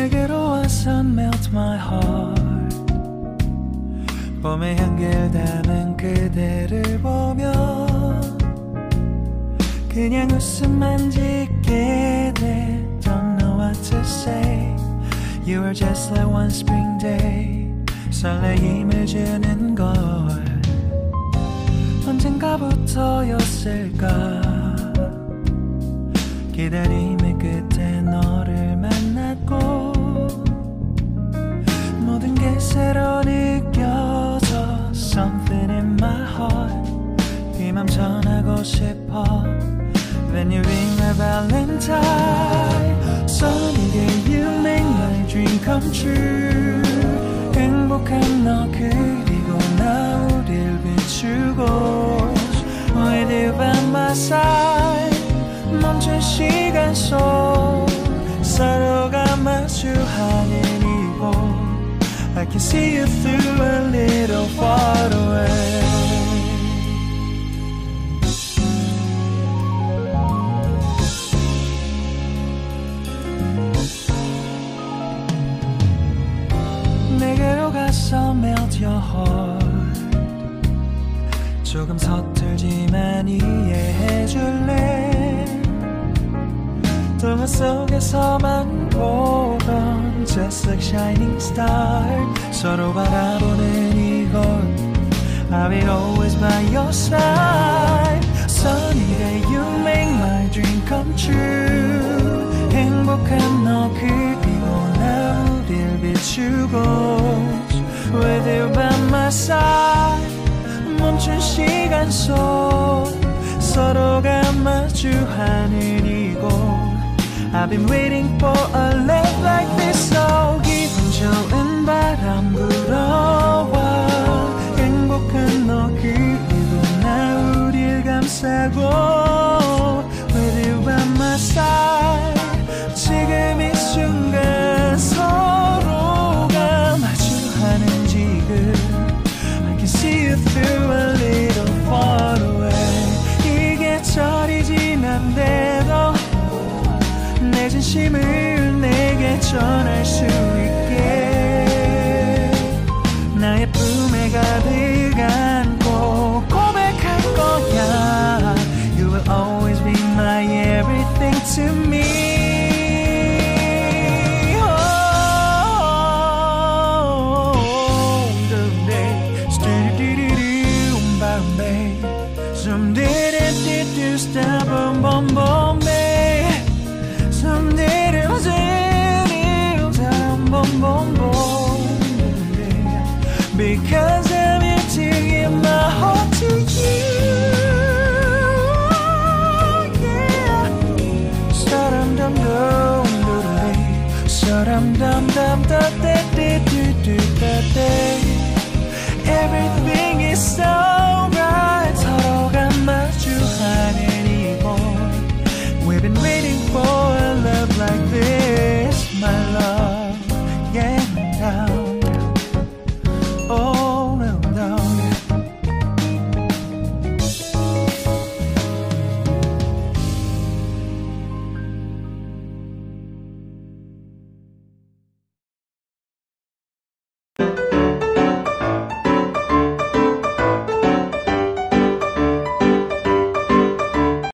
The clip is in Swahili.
내게로 와서 melt my heart. 봄의 향기를 담은 그대를 보며 그냥 웃음만 짓게 돼. Don't know what to say. You are just like one spring day. 설레임을 주는 걸 언젠가부터였을까. 기다림의 끝에 너를 만났고 모든 게 새로 느껴져. Something in my heart. 이 맘 전하고 싶어. When you ring my valentine. Sunny day you make my dream come true. 행복한 너 그리고 나 우릴 비추고 With you by my side. 멈춘 시간 속 서로가 마주하는 이곳 I can see you through a little far away. 내게로 가서 melt your heart. 조금 서툴지만 이해해줄래. 동화 속에서만 보던 Just like shining star. 서로 바라보는 이곳 I will always by your side. Sunny day you make my dream come true. 행복한 너 그리고 나 우릴 비추고 With you by my side. 멈춘 시간 속 서로가 마주하는 이곳 I've been waiting for a love like this. So 기분 좋은 바람 불어와 행복한 너 그리고 나 우릴 감싸고 With you by my side. 지금 이 순간 서로가 마주하는 지금 I can see you through a little far away. 이 계절이 지난데도 내 진심을 내게 전할 수 있게 나의 품에 가득 안고 고백할 거야. You will always be my everything to me. Stop boom boom boom babe. Someday it'll boom boom boom because I'm here to give my heart to you. Yeah. Dum dum dum dum dum dum dum dum everything is so right. 서로가 마주하는 We've been waiting for a love like this, my love. Yeah, down. Oh, no, no.